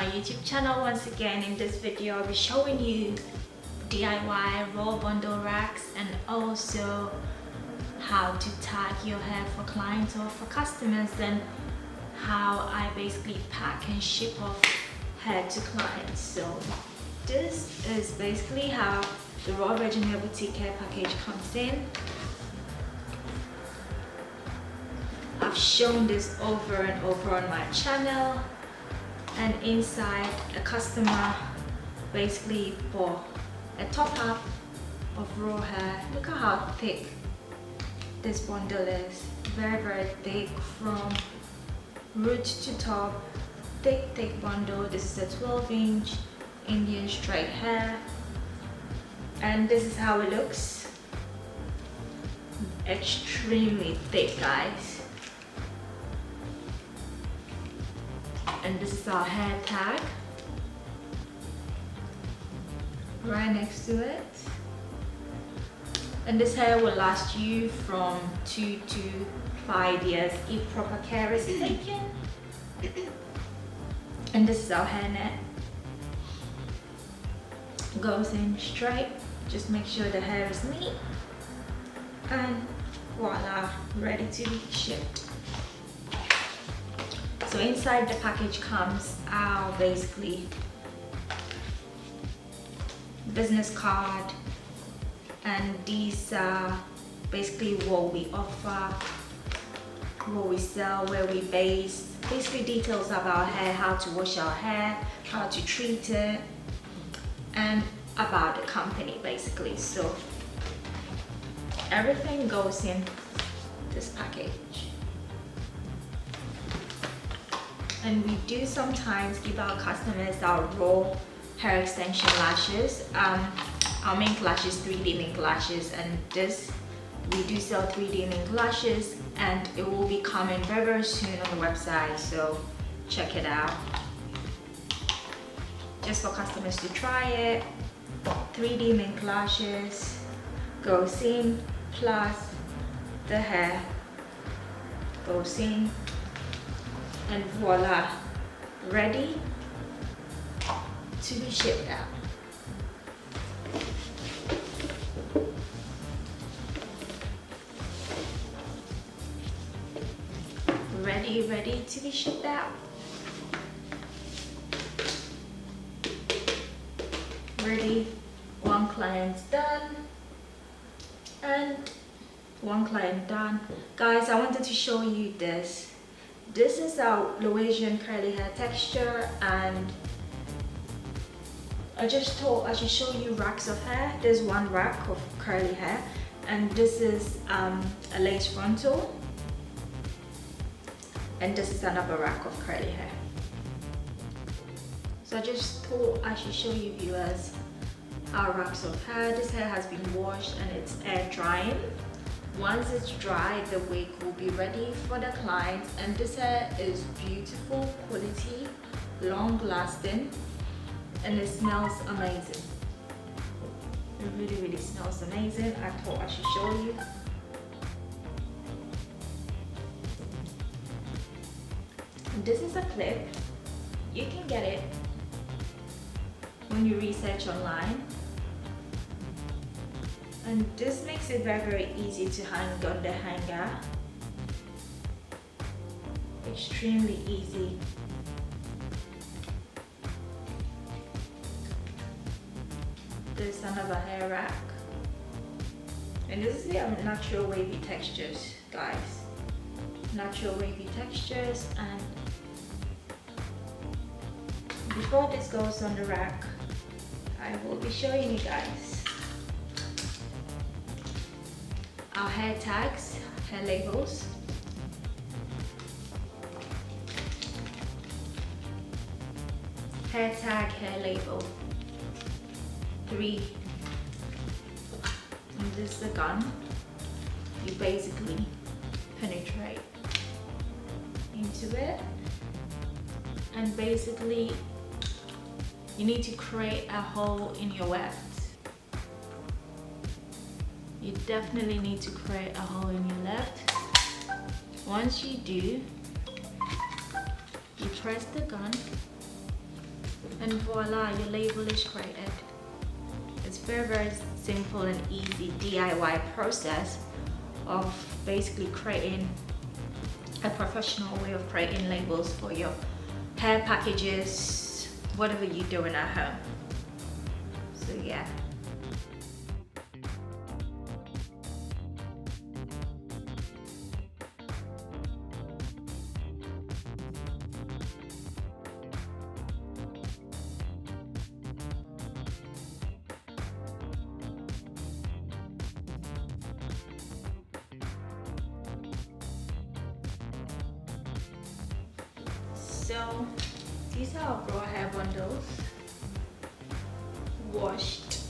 my YouTube channel. Once again, in this video I'll be showing you DIY raw bundle racks and also how to tag your hair for clients or for customers, and how I basically pack and ship off hair to clients. So this is basically how the raw virgin hair boutique care package comes in. I've shown this over and over on my channel, and inside a customer basically bought a top up of raw hair. Look at how thick this bundle is. Very thick from root to top. Thick bundle. This is a 12-inch Indian straight hair, and this is how it looks. Extremely thick, guys. And this is our hair tag right next to it. And this hair will last you from 2 to 5 years if proper care is taken. And this is our hair net. Goes in straight. Just make sure the hair is neat. And voila, ready to be shipped. So inside the package comes our basically business card, and these are basically what we offer, what we sell, where we base, basically details about our hair, how to wash our hair, how to treat it, and about the company basically. So everything goes in this package. And we do sometimes give our customers our raw hair extension lashes, our Mink lashes, 3D Mink lashes, and this we do sell 3D Mink lashes, and it will be coming very soon on the website, so check it out. Just for customers to try it. 3D Mink lashes goes in, plus the hair goes in, and voila, ready to be shipped out. Ready to be shipped out. Ready. One client's done, and one client done. Guys, I wanted to show you this. This is our Louisian curly hair texture, and I just thought I should show you racks of hair. There's one rack of curly hair, and this is a lace frontal, and this is another rack of curly hair. So I just thought I should show you viewers our racks of hair. This hair has been washed and it's air drying. Once it's dry, the wig will be ready for the client, and this hair is beautiful quality, long lasting, and it smells amazing. It really smells amazing. I thought I should show you. This is a clip. You can get it when you research online. And this makes it very easy to hang on the hanger. Extremely easy. There's another hair rack. And this is the natural wavy textures, guys. Natural wavy textures. And before this goes on the rack, I will be showing you guys our hair tags, hair labels. Hair tag, hair label. 3. And this is a gun. You basically penetrate into it, and basically you need to create a hole in your weft. You definitely need to create a hole in your left. Once you do, you press the gun And voila, your label is created. It's very simple and easy DIY process of basically creating a professional way of creating labels for your hair packages, whatever you're doing at home. So yeah. So these are our raw hair bundles, washed,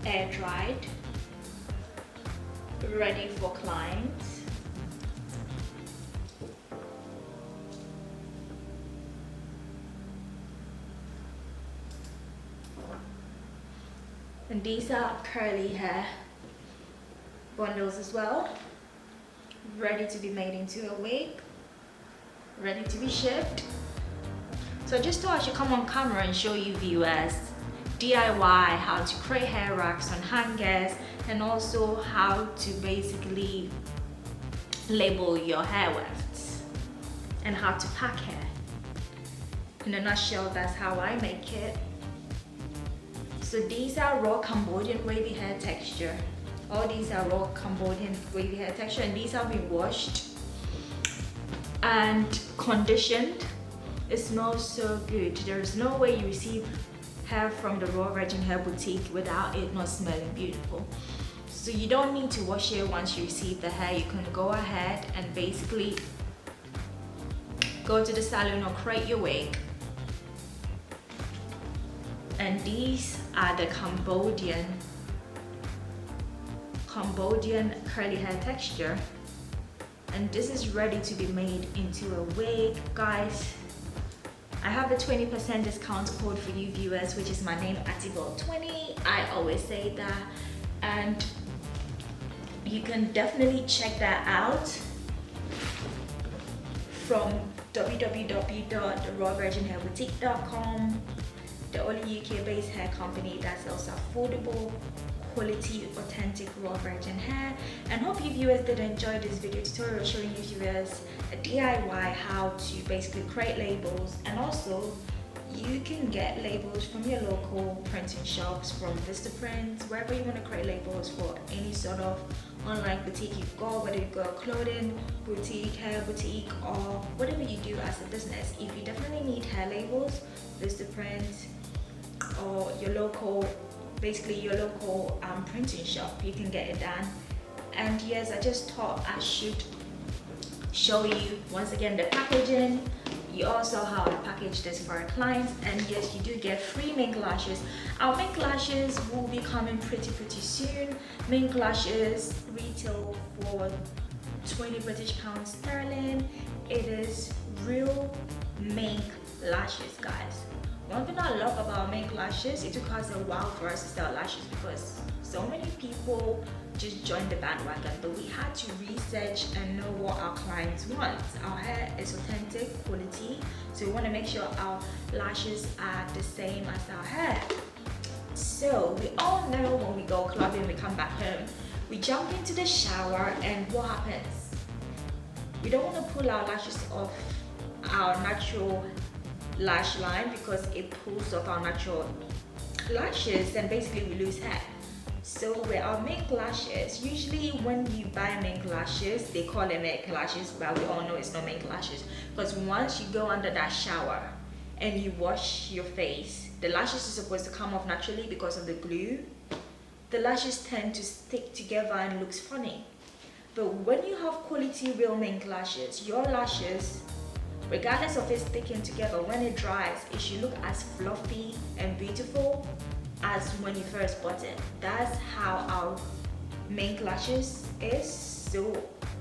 air dried, ready for clients. And these are curly hair bundles as well, ready to be made into a wig, ready to be shipped. So I just thought I should come on camera and show you viewers DIY how to create hair racks on hangers, and also how to basically label your hair wefts and how to pack hair. In a nutshell, that's how I make it. So these are raw Cambodian wavy hair texture. All these are raw Cambodian wavy hair texture, and these have been washed and conditioned. It smells so good. There is no way you receive hair from the Raw Virgin Hair Boutique without it not smelling beautiful. So you don't need to wash it once you receive the hair. You can go ahead and basically go to the salon or create your wig. And these are the Cambodian curly hair texture. And this is ready to be made into a wig, guys. I have a 20% discount code for you viewers, which is my name, Atibel20. I always say that, and you can definitely check that out from www.rawvirginhairboutique.com, the only UK-based hair company that sells affordable, quality, authentic raw virgin hair. And hope you viewers did enjoy this video tutorial showing you viewers a DIY how to basically create labels, and also you can get labels from your local printing shops, from Vistaprint, wherever you want to create labels for any sort of online boutique you've got, whether you've got a clothing boutique, hair boutique, or whatever you do as a business. If you definitely need hair labels, Vistaprint or your local, basically your local printing shop, you can get it done. And yes, I just thought I should show you once again the packaging. You also how I package this for our clients. And yes, you do get free Mink lashes. Our Mink lashes will be coming pretty soon. Mink lashes retail for 20 British pounds sterling. It is real Mink lashes, guys. One thing I love about Mink lashes, it took us a while for us to sell lashes because so many people just joined the bandwagon, but we had to research and know what our clients want. Our hair is authentic quality, so we want to make sure our lashes are the same as our hair. So we all know when we go clubbing, we come back home, we jump into the shower, and what happens? We don't want to pull our lashes off our natural lash line because it pulls off our natural lashes, and basically we lose hair. So with our Mink lashes, usually when you buy Mink lashes, they call it Mink lashes, but we all know it's not Mink lashes, because once you go under that shower and you wash your face, the lashes are supposed to come off naturally because of the glue. The lashes tend to stick together and looks funny. But when you have quality real Mink lashes, your lashes, regardless of it sticking together, when it dries, it should look as fluffy and beautiful as when you first bought it. That's how our Mink lashes is. So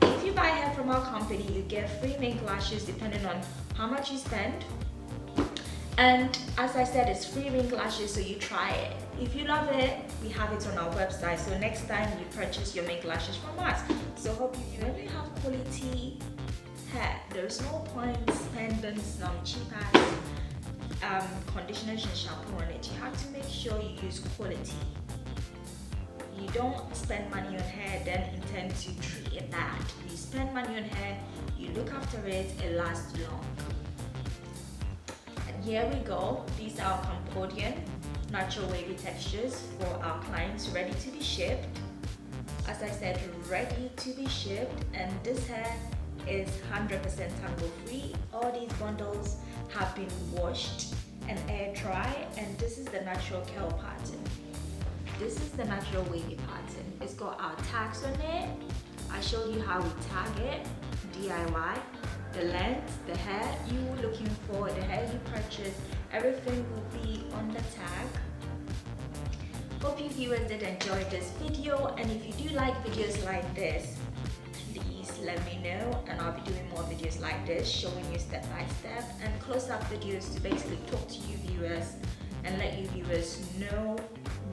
if you buy hair from our company, you get free Mink lashes depending on how much you spend. And as I said, it's free Mink lashes, so you try it. If you love it, we have it on our website, so next time you purchase your Mink lashes from us. So hope you really have quality hair. There's no point spending some cheap ass conditioners and shampoo on it, you have to make sure you use quality. You don't spend money on hair then intend to treat it bad. You spend money on hair, you look after it, it lasts long. And here we go. These are Cambodian natural wavy textures for our clients, ready to be shipped. As I said, ready to be shipped. And this hair is 100% tangle free. All these bundles have been washed and air dry, and this is the natural curl pattern. This is the natural wavy pattern. It's got our tags on it. I showed you how we tag it, DIY, the length, the hair you were looking for, the hair you purchased, everything will be on the tag. Hope you viewers did enjoy this video, and if you do like videos like this, please let me know, and I'll be doing more videos like this showing you step by step and close-up videos to basically talk to you viewers and let you viewers know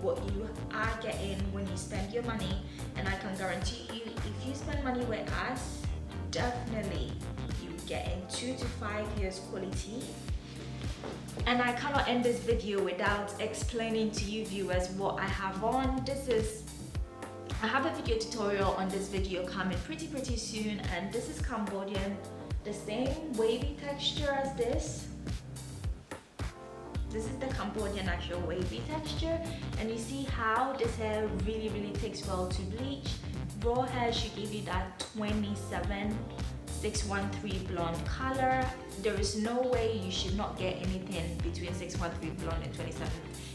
what you are getting when you spend your money. And I can guarantee you, if you spend money with us, definitely you get in 2 to 5 years quality. And I cannot end this video without explaining to you viewers what I have on. I have a video tutorial on this video coming pretty soon, and this is Cambodian, the same wavy texture as this. This is the Cambodian actual wavy texture, and you see how this hair really takes well to bleach. Raw hair should give you that 27613 blonde color. There is no way you should not get anything between 613 blonde and 27.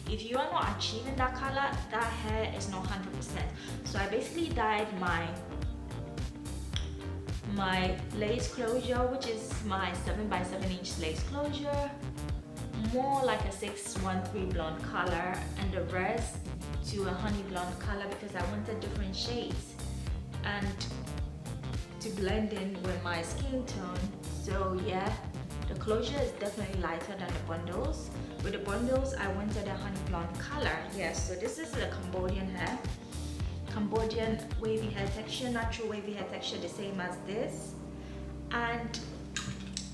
If you are not achieving that color, that hair is not 100%. So I basically dyed my lace closure, which is my 7x7 inch lace closure, more like a 613 blonde color, and the rest to a honey blonde color because I wanted different shades and to blend in with my skin tone. So yeah, the closure is definitely lighter than the bundles. With the bundles, I wanted a honey blonde color. Yes, so this is the Cambodian hair. Cambodian wavy hair texture, natural wavy hair texture, the same as this. And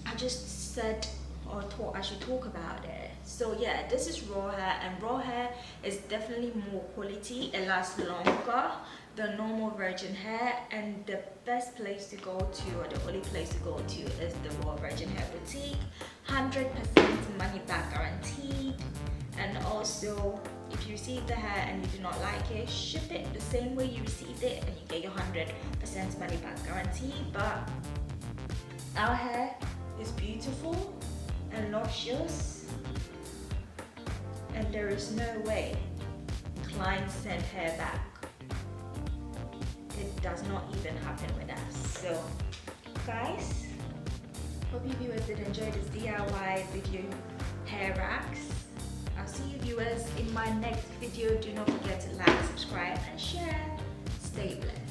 I just said or thought I should talk about it. So yeah, this is raw hair, and raw hair is definitely more quality. It lasts longer than normal virgin hair, and the best place to go to, or the only place to go to, is the Raw Virgin Hair Boutique. 100% money back guaranteed. And also, if you receive the hair and you do not like it, ship it the same way you received it and you get your 100% money back guarantee. But our hair is beautiful and luscious, and there is no way clients send hair back. It does not even happen with us. So guys, hope you viewers did enjoy this DIY video hair racks. I'll see you viewers in my next video. Do not forget to like, subscribe and share. Stay blessed.